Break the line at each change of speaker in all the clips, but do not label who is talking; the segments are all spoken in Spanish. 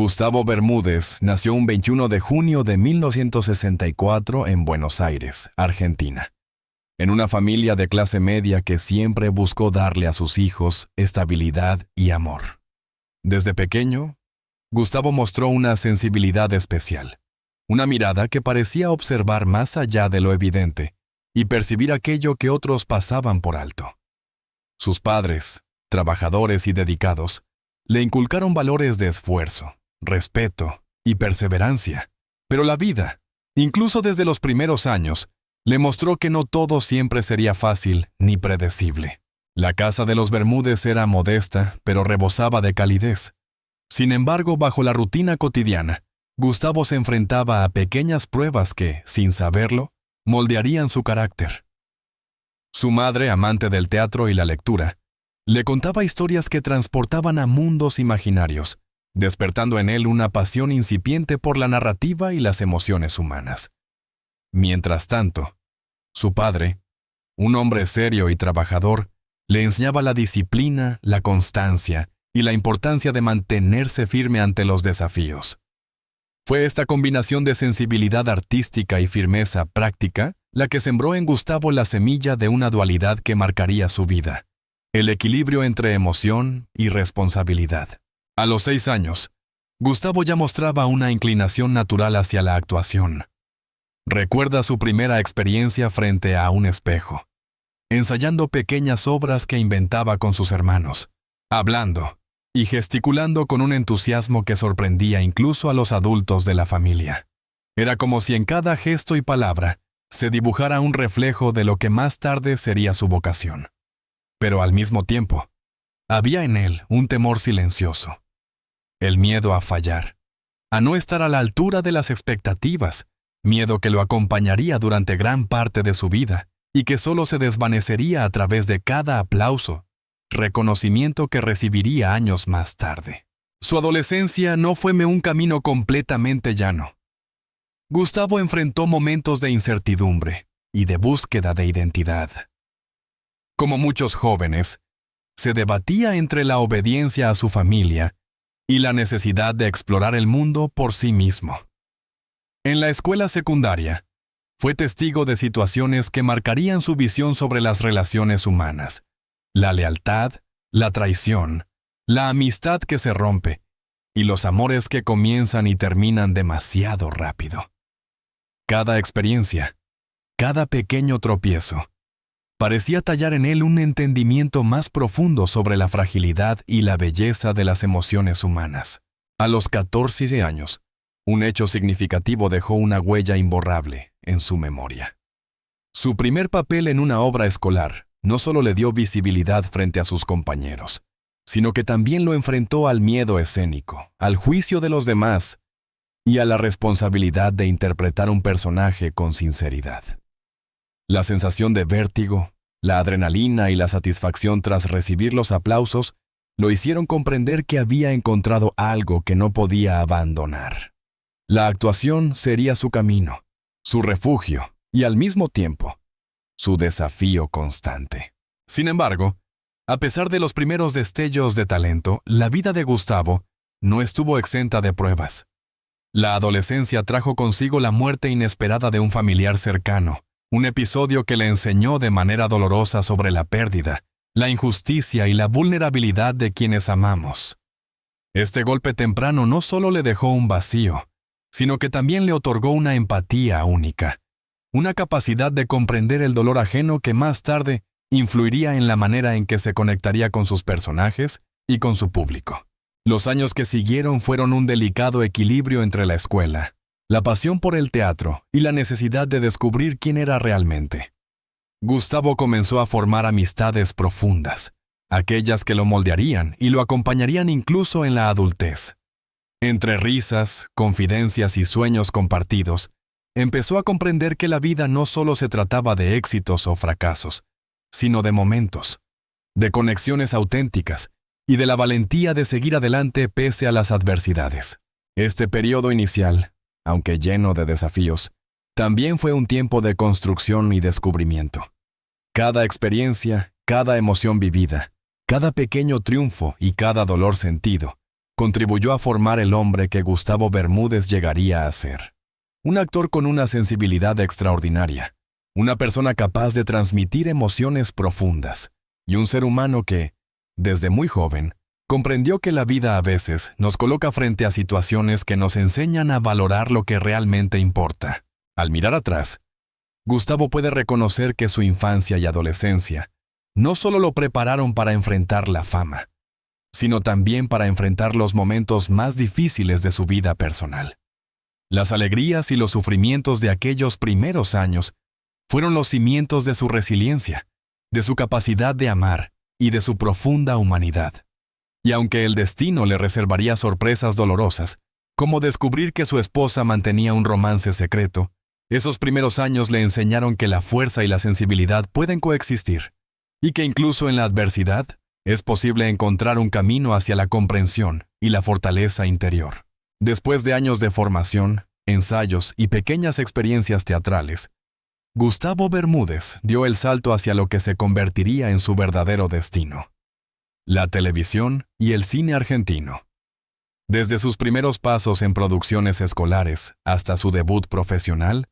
Gustavo Bermúdez nació un 21 de junio de 1964 en Buenos Aires, Argentina, en una familia de clase media que siempre buscó darle a sus hijos estabilidad y amor. Desde pequeño, Gustavo mostró una sensibilidad especial, una mirada que parecía observar más allá de lo evidente y percibir aquello que otros pasaban por alto. Sus padres, trabajadores y dedicados, le inculcaron valores de esfuerzo, respeto y perseverancia, pero la vida, incluso desde los primeros años, le mostró que no todo siempre sería fácil ni predecible. La casa de los Bermúdez era modesta, pero rebosaba de calidez. Sin embargo, bajo la rutina cotidiana, Gustavo se enfrentaba a pequeñas pruebas que, sin saberlo, moldearían su carácter. Su madre, amante del teatro y la lectura, le contaba historias que transportaban a mundos imaginarios, despertando en él una pasión incipiente por la narrativa y las emociones humanas. Mientras tanto, su padre, un hombre serio y trabajador, le enseñaba la disciplina, la constancia y la importancia de mantenerse firme ante los desafíos. Fue esta combinación de sensibilidad artística y firmeza práctica la que sembró en Gustavo la semilla de una dualidad que marcaría su vida: el equilibrio entre emoción y responsabilidad. A los 6 años, Gustavo ya mostraba una inclinación natural hacia la actuación. Recuerda su primera experiencia frente a un espejo, ensayando pequeñas obras que inventaba con sus hermanos, hablando y gesticulando con un entusiasmo que sorprendía incluso a los adultos de la familia. Era como si en cada gesto y palabra se dibujara un reflejo de lo que más tarde sería su vocación. Pero al mismo tiempo, había en él un temor silencioso: el miedo a fallar, a no estar a la altura de las expectativas, miedo que lo acompañaría durante gran parte de su vida y que solo se desvanecería a través de cada aplauso, reconocimiento que recibiría años más tarde. Su adolescencia no fue un camino completamente llano. Gustavo enfrentó momentos de incertidumbre y de búsqueda de identidad. Como muchos jóvenes, se debatía entre la obediencia a su familia y la necesidad de explorar el mundo por sí mismo. En la escuela secundaria, fue testigo de situaciones que marcarían su visión sobre las relaciones humanas: la lealtad, la traición, la amistad que se rompe y los amores que comienzan y terminan demasiado rápido. Cada experiencia, cada pequeño tropiezo, parecía tallar en él un entendimiento más profundo sobre la fragilidad y la belleza de las emociones humanas. A los 14 años, un hecho significativo dejó una huella imborrable en su memoria. Su primer papel en una obra escolar no solo le dio visibilidad frente a sus compañeros, sino que también lo enfrentó al miedo escénico, al juicio de los demás y a la responsabilidad de interpretar un personaje con sinceridad. La sensación de vértigo, la adrenalina y la satisfacción tras recibir los aplausos lo hicieron comprender que había encontrado algo que no podía abandonar. La actuación sería su camino, su refugio y, al mismo tiempo, su desafío constante. Sin embargo, a pesar de los primeros destellos de talento, la vida de Gustavo no estuvo exenta de pruebas. La adolescencia trajo consigo la muerte inesperada de un familiar cercano, un episodio que le enseñó de manera dolorosa sobre la pérdida, la injusticia y la vulnerabilidad de quienes amamos. Este golpe temprano no solo le dejó un vacío, sino que también le otorgó una empatía única, una capacidad de comprender el dolor ajeno que más tarde influiría en la manera en que se conectaría con sus personajes y con su público. Los años que siguieron fueron un delicado equilibrio entre la escuela, la pasión por el teatro y la necesidad de descubrir quién era realmente. Gustavo comenzó a formar amistades profundas, aquellas que lo moldearían y lo acompañarían incluso en la adultez. Entre risas, confidencias y sueños compartidos, empezó a comprender que la vida no solo se trataba de éxitos o fracasos, sino de momentos, de conexiones auténticas y de la valentía de seguir adelante pese a las adversidades. Este periodo inicial, aunque lleno de desafíos, también fue un tiempo de construcción y descubrimiento. Cada experiencia, cada emoción vivida, cada pequeño triunfo y cada dolor sentido contribuyó a formar el hombre que Gustavo Bermúdez llegaría a ser. Un actor con una sensibilidad extraordinaria, una persona capaz de transmitir emociones profundas, y un ser humano que, desde muy joven, comprendió que la vida a veces nos coloca frente a situaciones que nos enseñan a valorar lo que realmente importa. Al mirar atrás, Gustavo puede reconocer que su infancia y adolescencia no solo lo prepararon para enfrentar la fama, sino también para enfrentar los momentos más difíciles de su vida personal. Las alegrías y los sufrimientos de aquellos primeros años fueron los cimientos de su resiliencia, de su capacidad de amar y de su profunda humanidad. Y aunque el destino le reservaría sorpresas dolorosas, como descubrir que su esposa mantenía un romance secreto, esos primeros años le enseñaron que la fuerza y la sensibilidad pueden coexistir, y que incluso en la adversidad es posible encontrar un camino hacia la comprensión y la fortaleza interior. Después de años de formación, ensayos y pequeñas experiencias teatrales, Gustavo Bermúdez dio el salto hacia lo que se convertiría en su verdadero destino: la televisión y el cine argentino. Desde sus primeros pasos en producciones escolares hasta su debut profesional,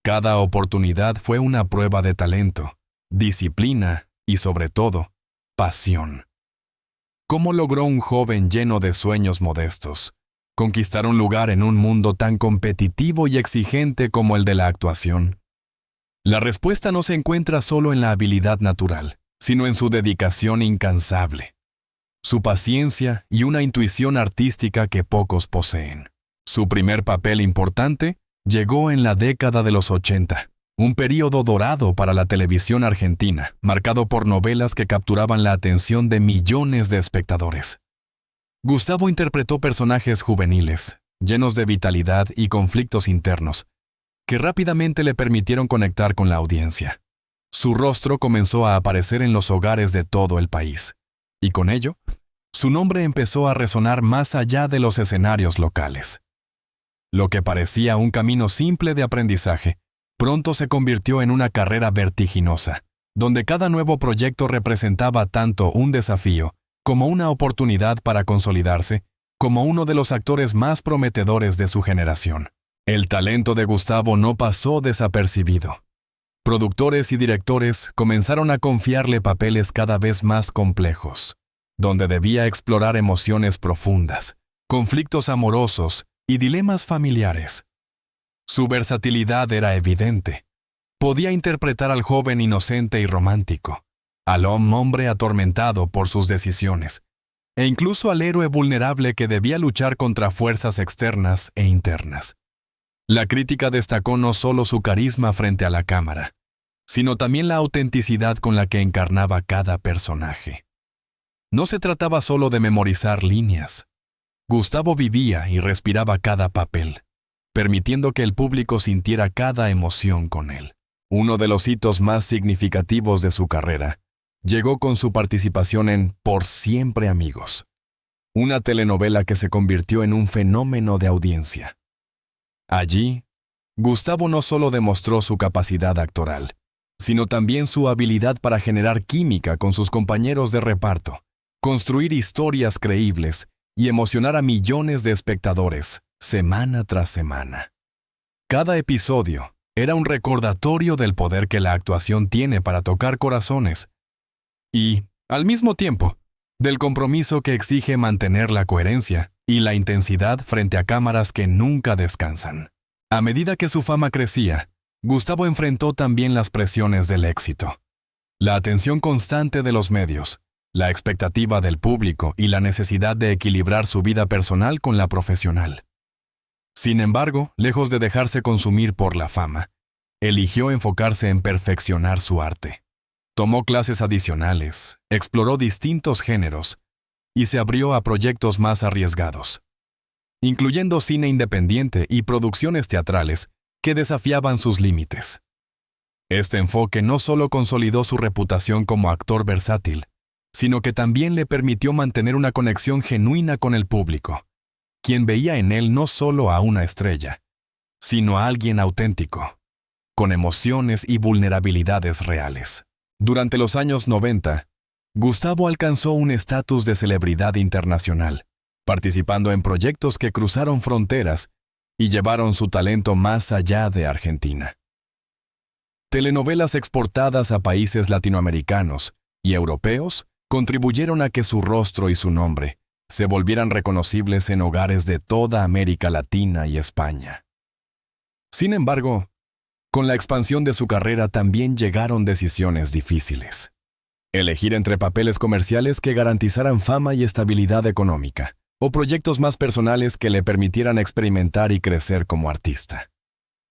cada oportunidad fue una prueba de talento, disciplina y, sobre todo, pasión. ¿Cómo logró un joven lleno de sueños modestos conquistar un lugar en un mundo tan competitivo y exigente como el de la actuación? La respuesta no se encuentra solo en la habilidad natural, sino en su dedicación incansable, su paciencia y una intuición artística que pocos poseen. Su primer papel importante llegó en la década de los 80, un período dorado para la televisión argentina, marcado por novelas que capturaban la atención de millones de espectadores. Gustavo interpretó personajes juveniles, llenos de vitalidad y conflictos internos, que rápidamente le permitieron conectar con la audiencia. Su rostro comenzó a aparecer en los hogares de todo el país, y con ello, su nombre empezó a resonar más allá de los escenarios locales. Lo que parecía un camino simple de aprendizaje, pronto se convirtió en una carrera vertiginosa, donde cada nuevo proyecto representaba tanto un desafío como una oportunidad para consolidarse como uno de los actores más prometedores de su generación. El talento de Gustavo no pasó desapercibido. Productores y directores comenzaron a confiarle papeles cada vez más complejos, donde debía explorar emociones profundas, conflictos amorosos y dilemas familiares. Su versatilidad era evidente. Podía interpretar al joven inocente y romántico, al hombre atormentado por sus decisiones, e incluso al héroe vulnerable que debía luchar contra fuerzas externas e internas. La crítica destacó no solo su carisma frente a la cámara, sino también la autenticidad con la que encarnaba cada personaje. No se trataba solo de memorizar líneas. Gustavo vivía y respiraba cada papel, permitiendo que el público sintiera cada emoción con él. Uno de los hitos más significativos de su carrera llegó con su participación en Por Siempre Amigos, una telenovela que se convirtió en un fenómeno de audiencia. Allí, Gustavo no solo demostró su capacidad actoral, sino también su habilidad para generar química con sus compañeros de reparto, construir historias creíbles y emocionar a millones de espectadores, semana tras semana. Cada episodio era un recordatorio del poder que la actuación tiene para tocar corazones y, al mismo tiempo, del compromiso que exige mantener la coherencia y la intensidad frente a cámaras que nunca descansan. A medida que su fama crecía, Gustavo enfrentó también las presiones del éxito. La atención constante de los medios, la expectativa del público y la necesidad de equilibrar su vida personal con la profesional. Sin embargo, lejos de dejarse consumir por la fama, eligió enfocarse en perfeccionar su arte. Tomó clases adicionales, exploró distintos géneros y se abrió a proyectos más arriesgados, incluyendo cine independiente y producciones teatrales que desafiaban sus límites. Este enfoque no solo consolidó su reputación como actor versátil, sino que también le permitió mantener una conexión genuina con el público, quien veía en él no solo a una estrella, sino a alguien auténtico, con emociones y vulnerabilidades reales. Durante los años 90, Gustavo alcanzó un estatus de celebridad internacional, participando en proyectos que cruzaron fronteras y llevaron su talento más allá de Argentina. Telenovelas exportadas a países latinoamericanos y europeos contribuyeron a que su rostro y su nombre se volvieran reconocibles en hogares de toda América Latina y España. Sin embargo, con la expansión de su carrera también llegaron decisiones difíciles. Elegir entre papeles comerciales que garantizaran fama y estabilidad económica, o proyectos más personales que le permitieran experimentar y crecer como artista.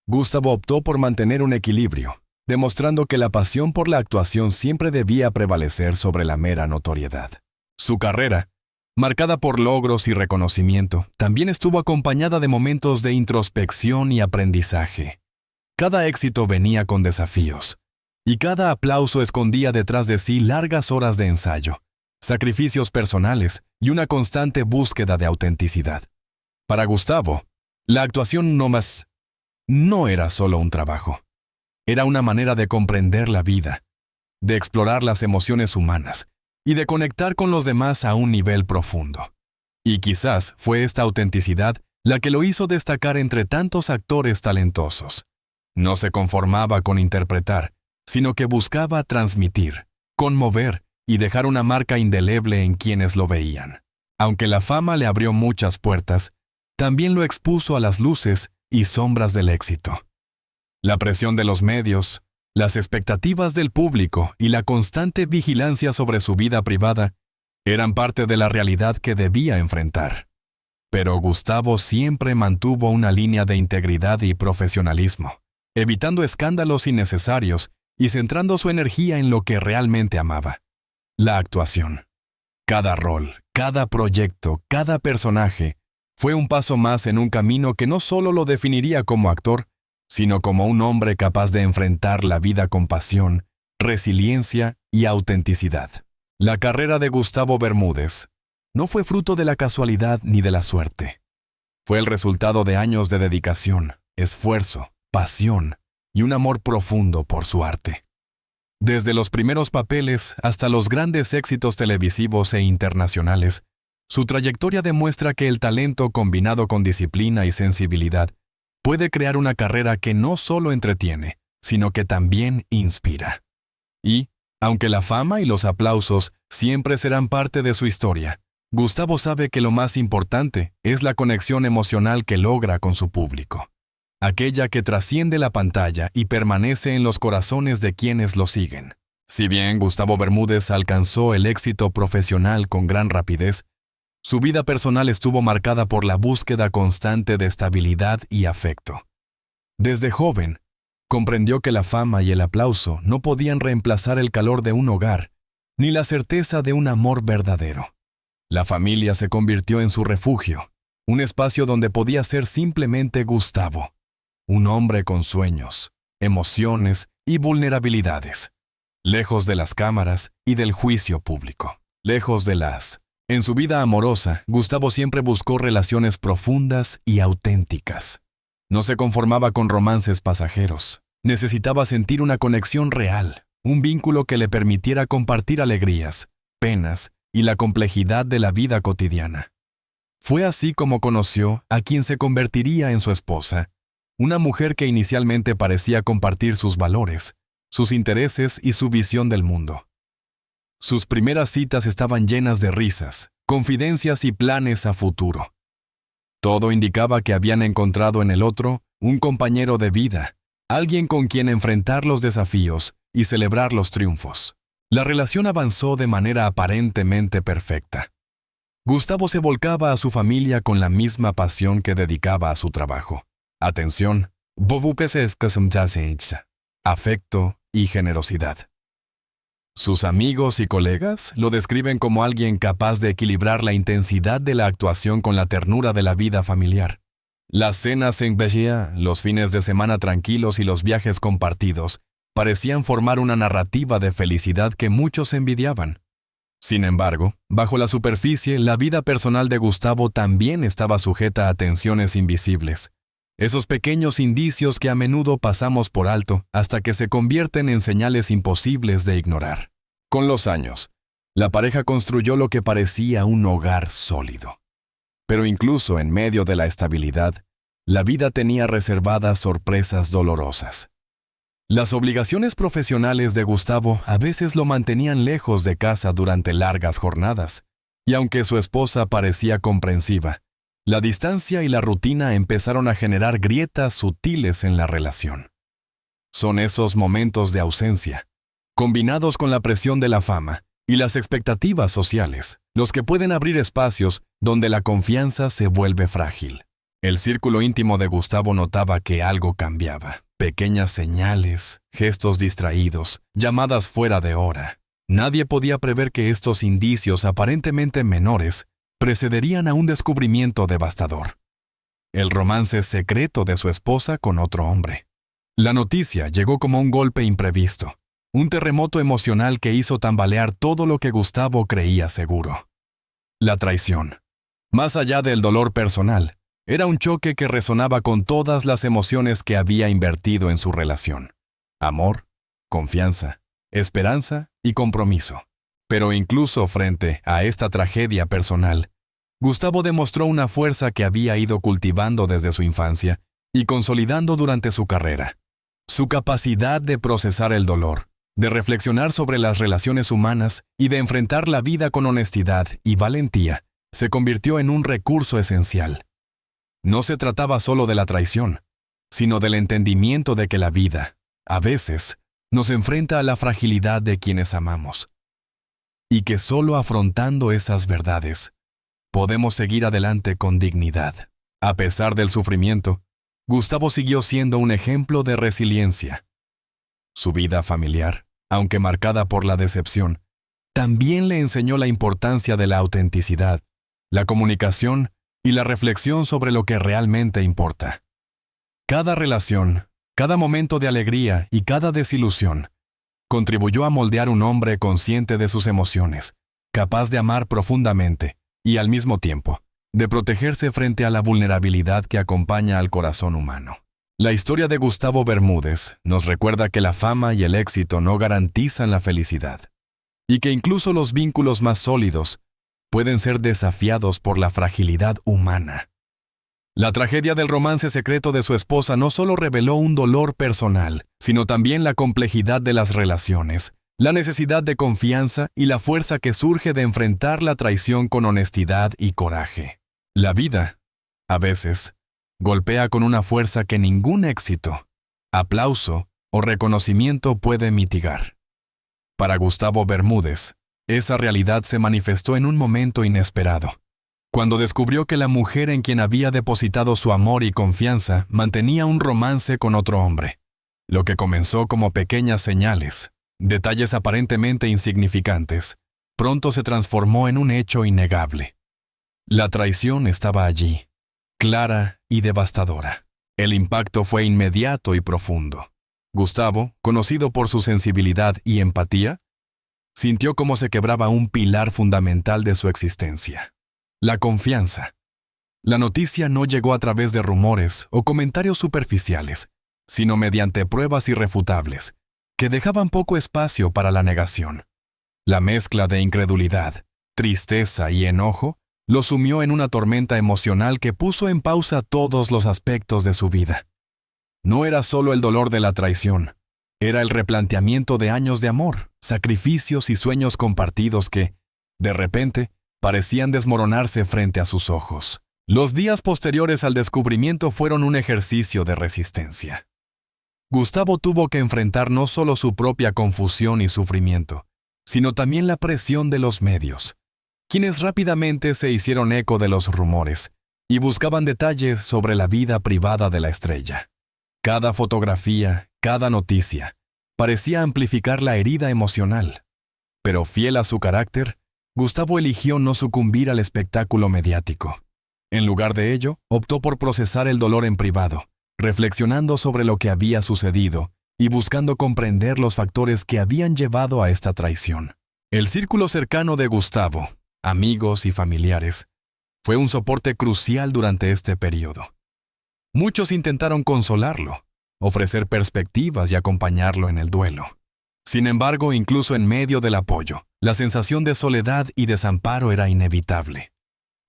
Gustavo optó por mantener un equilibrio, demostrando que la pasión por la actuación siempre debía prevalecer sobre la mera notoriedad. Su carrera, marcada por logros y reconocimiento, también estuvo acompañada de momentos de introspección y aprendizaje. Cada éxito venía con desafíos, y cada aplauso escondía detrás de sí largas horas de ensayo, sacrificios personales y una constante búsqueda de autenticidad. Para Gustavo, la actuación no era solo un trabajo. Era una manera de comprender la vida, de explorar las emociones humanas y de conectar con los demás a un nivel profundo. Y quizás fue esta autenticidad la que lo hizo destacar entre tantos actores talentosos. No se conformaba con interpretar, sino que buscaba transmitir, conmover y dejar una marca indeleble en quienes lo veían. Aunque la fama le abrió muchas puertas, también lo expuso a las luces y sombras del éxito. La presión de los medios, las expectativas del público y la constante vigilancia sobre su vida privada eran parte de la realidad que debía enfrentar. Pero Gustavo siempre mantuvo una línea de integridad y profesionalismo, evitando escándalos innecesarios y centrando su energía en lo que realmente amaba: la actuación. Cada rol, cada proyecto, cada personaje fue un paso más en un camino que no solo lo definiría como actor, sino como un hombre capaz de enfrentar la vida con pasión, resiliencia y autenticidad. La carrera de Gustavo Bermúdez no fue fruto de la casualidad ni de la suerte. Fue el resultado de años de dedicación, esfuerzo, pasión y un amor profundo por su arte. Desde los primeros papeles hasta los grandes éxitos televisivos e internacionales, su trayectoria demuestra que el talento combinado con disciplina y sensibilidad puede crear una carrera que no solo entretiene, sino que también inspira. Y, aunque la fama y los aplausos siempre serán parte de su historia, Gustavo sabe que lo más importante es la conexión emocional que logra con su público, aquella que trasciende la pantalla y permanece en los corazones de quienes lo siguen. Si bien Gustavo Bermúdez alcanzó el éxito profesional con gran rapidez, su vida personal estuvo marcada por la búsqueda constante de estabilidad y afecto. Desde joven, comprendió que la fama y el aplauso no podían reemplazar el calor de un hogar, ni la certeza de un amor verdadero. La familia se convirtió en su refugio, un espacio donde podía ser simplemente Gustavo, un hombre con sueños, emociones y vulnerabilidades, lejos de las cámaras y del juicio público, En su vida amorosa, Gustavo siempre buscó relaciones profundas y auténticas. No se conformaba con romances pasajeros. Necesitaba sentir una conexión real, un vínculo que le permitiera compartir alegrías, penas y la complejidad de la vida cotidiana. Fue así como conoció a quien se convertiría en su esposa, una mujer que inicialmente parecía compartir sus valores, sus intereses y su visión del mundo. Sus primeras citas estaban llenas de risas, confidencias y planes a futuro. Todo indicaba que habían encontrado en el otro un compañero de vida, alguien con quien enfrentar los desafíos y celebrar los triunfos. La relación avanzó de manera aparentemente perfecta. Gustavo se volcaba a su familia con la misma pasión que dedicaba a su trabajo. Atención, afecto y generosidad. Sus amigos y colegas lo describen como alguien capaz de equilibrar la intensidad de la actuación con la ternura de la vida familiar. Las cenas en Béziers, los fines de semana tranquilos y los viajes compartidos parecían formar una narrativa de felicidad que muchos envidiaban. Sin embargo, bajo la superficie, la vida personal de Gustavo también estaba sujeta a tensiones invisibles. Esos pequeños indicios que a menudo pasamos por alto hasta que se convierten en señales imposibles de ignorar. Con los años, la pareja construyó lo que parecía un hogar sólido. Pero incluso en medio de la estabilidad, la vida tenía reservadas sorpresas dolorosas. Las obligaciones profesionales de Gustavo a veces lo mantenían lejos de casa durante largas jornadas, y aunque su esposa parecía comprensiva, la distancia y la rutina empezaron a generar grietas sutiles en la relación. Son esos momentos de ausencia, combinados con la presión de la fama y las expectativas sociales, los que pueden abrir espacios donde la confianza se vuelve frágil. El círculo íntimo de Gustavo notaba que algo cambiaba. Pequeñas señales, gestos distraídos, llamadas fuera de hora. Nadie podía prever que estos indicios aparentemente menores precederían a un descubrimiento devastador: el romance secreto de su esposa con otro hombre. La noticia llegó como un golpe imprevisto, un terremoto emocional que hizo tambalear todo lo que Gustavo creía seguro. La traición, más allá del dolor personal, era un choque que resonaba con todas las emociones que había invertido en su relación: amor, confianza, esperanza y compromiso. Pero incluso frente a esta tragedia personal, Gustavo demostró una fuerza que había ido cultivando desde su infancia y consolidando durante su carrera. Su capacidad de procesar el dolor, de reflexionar sobre las relaciones humanas y de enfrentar la vida con honestidad y valentía, se convirtió en un recurso esencial. No se trataba solo de la traición, sino del entendimiento de que la vida, a veces, nos enfrenta a la fragilidad de quienes amamos. Y que solo afrontando esas verdades, podemos seguir adelante con dignidad. A pesar del sufrimiento, Gustavo siguió siendo un ejemplo de resiliencia. Su vida familiar, aunque marcada por la decepción, también le enseñó la importancia de la autenticidad, la comunicación y la reflexión sobre lo que realmente importa. Cada relación, cada momento de alegría y cada desilusión contribuyó a moldear un hombre consciente de sus emociones, capaz de amar profundamente y, al mismo tiempo, de protegerse frente a la vulnerabilidad que acompaña al corazón humano. La historia de Gustavo Bermúdez nos recuerda que la fama y el éxito no garantizan la felicidad, y que incluso los vínculos más sólidos pueden ser desafiados por la fragilidad humana. La tragedia del romance secreto de su esposa no solo reveló un dolor personal, sino también la complejidad de las relaciones, la necesidad de confianza y la fuerza que surge de enfrentar la traición con honestidad y coraje. La vida, a veces, golpea con una fuerza que ningún éxito, aplauso o reconocimiento puede mitigar. Para Gustavo Bermúdez, esa realidad se manifestó en un momento inesperado, cuando descubrió que la mujer en quien había depositado su amor y confianza mantenía un romance con otro hombre. Lo que comenzó como pequeñas señales, detalles aparentemente insignificantes, pronto se transformó en un hecho innegable. La traición estaba allí, clara y devastadora. El impacto fue inmediato y profundo. Gustavo, conocido por su sensibilidad y empatía, sintió cómo se quebraba un pilar fundamental de su existencia: la confianza. La noticia no llegó a través de rumores o comentarios superficiales, sino mediante pruebas irrefutables, que dejaban poco espacio para la negación. La mezcla de incredulidad, tristeza y enojo lo sumió en una tormenta emocional que puso en pausa todos los aspectos de su vida. No era solo el dolor de la traición, era el replanteamiento de años de amor, sacrificios y sueños compartidos que, de repente, parecían desmoronarse frente a sus ojos. Los días posteriores al descubrimiento fueron un ejercicio de resistencia. Gustavo tuvo que enfrentar no solo su propia confusión y sufrimiento, sino también la presión de los medios, quienes rápidamente se hicieron eco de los rumores y buscaban detalles sobre la vida privada de la estrella. Cada fotografía, cada noticia, parecía amplificar la herida emocional. Pero fiel a su carácter, Gustavo eligió no sucumbir al espectáculo mediático. En lugar de ello, optó por procesar el dolor en privado, reflexionando sobre lo que había sucedido y buscando comprender los factores que habían llevado a esta traición. El círculo cercano de Gustavo, amigos y familiares, fue un soporte crucial durante este periodo. Muchos intentaron consolarlo, ofrecer perspectivas y acompañarlo en el duelo. Sin embargo, incluso en medio del apoyo, la sensación de soledad y desamparo era inevitable.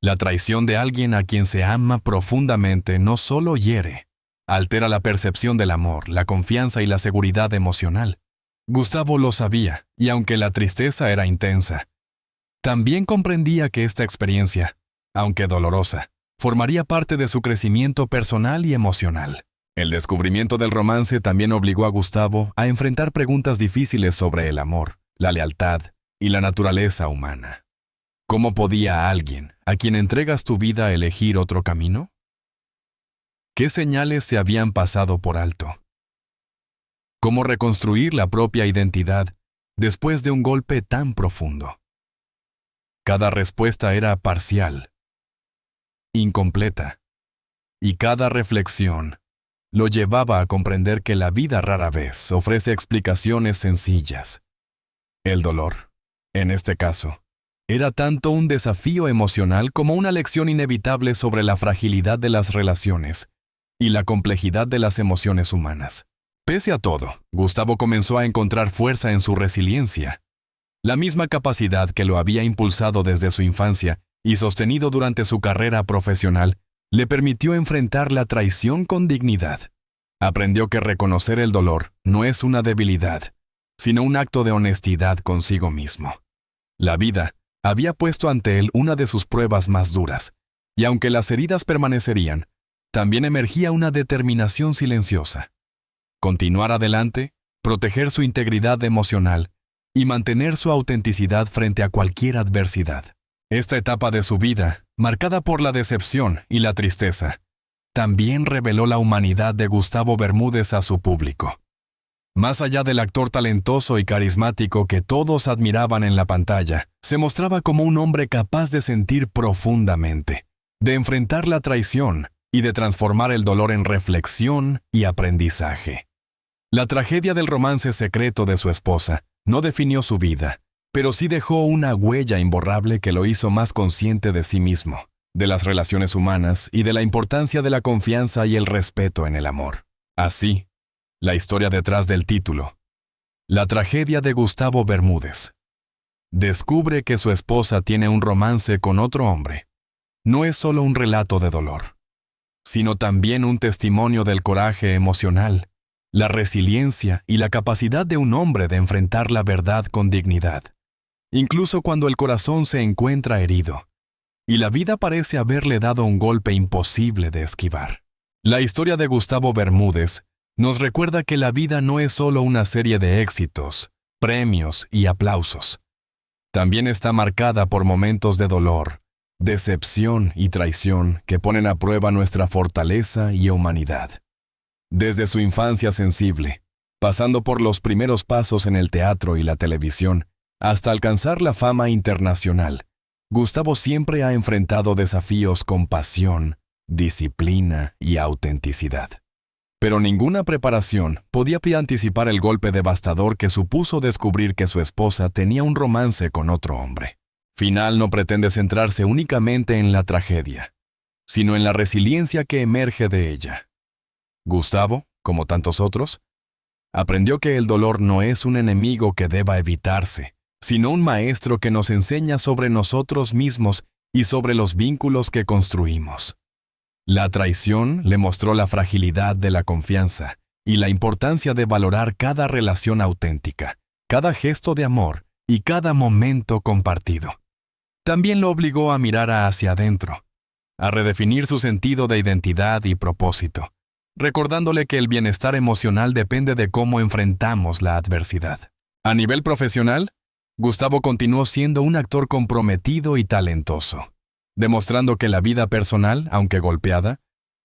La traición de alguien a quien se ama profundamente no solo hiere, altera la percepción del amor, la confianza y la seguridad emocional. Gustavo lo sabía, y aunque la tristeza era intensa, también comprendía que esta experiencia, aunque dolorosa, formaría parte de su crecimiento personal y emocional. El descubrimiento del romance también obligó a Gustavo a enfrentar preguntas difíciles sobre el amor, la lealtad y la naturaleza humana. ¿Cómo podía alguien, a quien entregas tu vida, elegir otro camino? ¿Qué señales se habían pasado por alto? ¿Cómo reconstruir la propia identidad después de un golpe tan profundo? Cada respuesta era parcial, incompleta, y cada reflexión lo llevaba a comprender que la vida rara vez ofrece explicaciones sencillas. El dolor, en este caso, era tanto un desafío emocional como una lección inevitable sobre la fragilidad de las relaciones y la complejidad de las emociones humanas. Pese a todo, Gustavo comenzó a encontrar fuerza en su resiliencia, la misma capacidad que lo había impulsado desde su infancia y sostenido durante su carrera profesional, le permitió enfrentar la traición con dignidad. Aprendió que reconocer el dolor no es una debilidad, sino un acto de honestidad consigo mismo. La vida había puesto ante él una de sus pruebas más duras, y aunque las heridas permanecerían, también emergía una determinación silenciosa. Continuar adelante, proteger su integridad emocional y mantener su autenticidad frente a cualquier adversidad. Esta etapa de su vida, marcada por la decepción y la tristeza, también reveló la humanidad de Gustavo Bermúdez a su público. Más allá del actor talentoso y carismático que todos admiraban en la pantalla, se mostraba como un hombre capaz de sentir profundamente, de enfrentar la traición y de transformar el dolor en reflexión y aprendizaje. La tragedia del romance secreto de su esposa no definió su vida, pero sí dejó una huella imborrable que lo hizo más consciente de sí mismo, de las relaciones humanas y de la importancia de la confianza y el respeto en el amor. Así, la historia detrás del título, La tragedia de Gustavo Bermúdez, descubre que su esposa tiene un romance con otro hombre. No es solo un relato de dolor, sino también un testimonio del coraje emocional, la resiliencia y la capacidad de un hombre de enfrentar la verdad con dignidad, incluso cuando el corazón se encuentra herido y la vida parece haberle dado un golpe imposible de esquivar. La historia de Gustavo Bermúdez nos recuerda que la vida no es solo una serie de éxitos, premios y aplausos. También está marcada por momentos de dolor, decepción y traición que ponen a prueba nuestra fortaleza y humanidad. Desde su infancia sensible, pasando por los primeros pasos en el teatro y la televisión, hasta alcanzar la fama internacional, Gustavo siempre ha enfrentado desafíos con pasión, disciplina y autenticidad. Pero ninguna preparación podía anticipar el golpe devastador que supuso descubrir que su esposa tenía un romance con otro hombre. Final no pretende centrarse únicamente en la tragedia, sino en la resiliencia que emerge de ella. Gustavo, como tantos otros, aprendió que el dolor no es un enemigo que deba evitarse, sino un maestro que nos enseña sobre nosotros mismos y sobre los vínculos que construimos. La traición le mostró la fragilidad de la confianza y la importancia de valorar cada relación auténtica, cada gesto de amor y cada momento compartido. También lo obligó a mirar hacia adentro, a redefinir su sentido de identidad y propósito, recordándole que el bienestar emocional depende de cómo enfrentamos la adversidad. A nivel profesional, Gustavo continuó siendo un actor comprometido y talentoso, demostrando que la vida personal, aunque golpeada,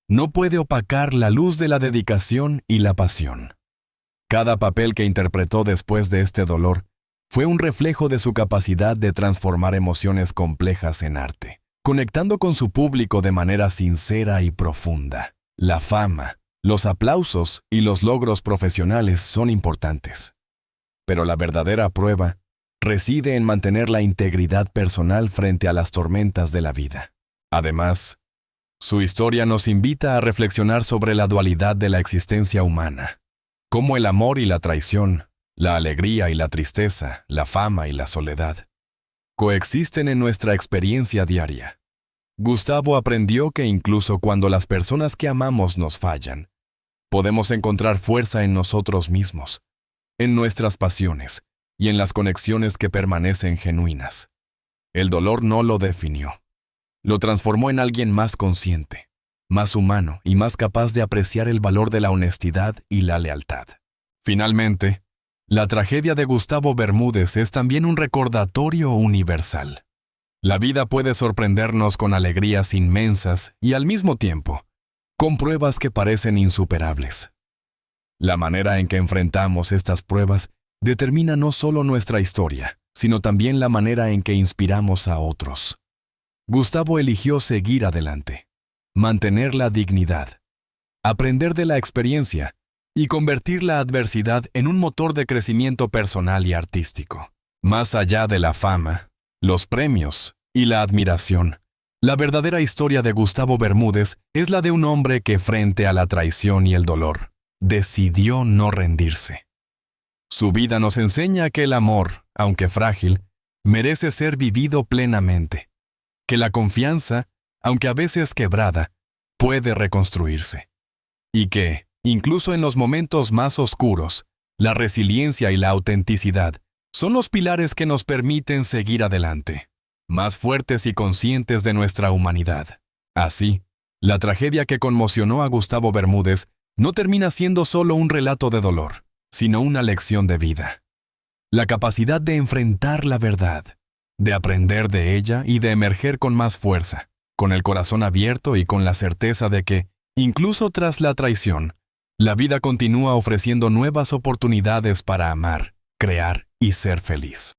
no puede opacar la luz de la dedicación y la pasión. Cada papel que interpretó después de este dolor fue un reflejo de su capacidad de transformar emociones complejas en arte, conectando con su público de manera sincera y profunda. La fama, los aplausos y los logros profesionales son importantes, pero la verdadera prueba reside en mantener la integridad personal frente a las tormentas de la vida. Además, su historia nos invita a reflexionar sobre la dualidad de la existencia humana, cómo el amor y la traición, la alegría y la tristeza, la fama y la soledad, coexisten en nuestra experiencia diaria. Gustavo aprendió que incluso cuando las personas que amamos nos fallan, podemos encontrar fuerza en nosotros mismos, en nuestras pasiones y en las conexiones que permanecen genuinas. El dolor no lo definió. Lo transformó en alguien más consciente, más humano y más capaz de apreciar el valor de la honestidad y la lealtad. Finalmente, la tragedia de Gustavo Bermúdez es también un recordatorio universal. La vida puede sorprendernos con alegrías inmensas y al mismo tiempo, con pruebas que parecen insuperables. La manera en que enfrentamos estas pruebas determina no solo nuestra historia, sino también la manera en que inspiramos a otros. Gustavo eligió seguir adelante, mantener la dignidad, aprender de la experiencia y convertir la adversidad en un motor de crecimiento personal y artístico. Más allá de la fama, los premios y la admiración, la verdadera historia de Gustavo Bermúdez es la de un hombre que, frente a la traición y el dolor, decidió no rendirse. Su vida nos enseña que el amor, aunque frágil, merece ser vivido plenamente, que la confianza, aunque a veces quebrada, puede reconstruirse, y que, incluso en los momentos más oscuros, la resiliencia y la autenticidad son los pilares que nos permiten seguir adelante, más fuertes y conscientes de nuestra humanidad. Así, la tragedia que conmocionó a Gustavo Bermúdez no termina siendo solo un relato de dolor, sino una lección de vida. La capacidad de enfrentar la verdad, de aprender de ella y de emerger con más fuerza, con el corazón abierto y con la certeza de que, incluso tras la traición, la vida continúa ofreciendo nuevas oportunidades para amar, crear y ser feliz.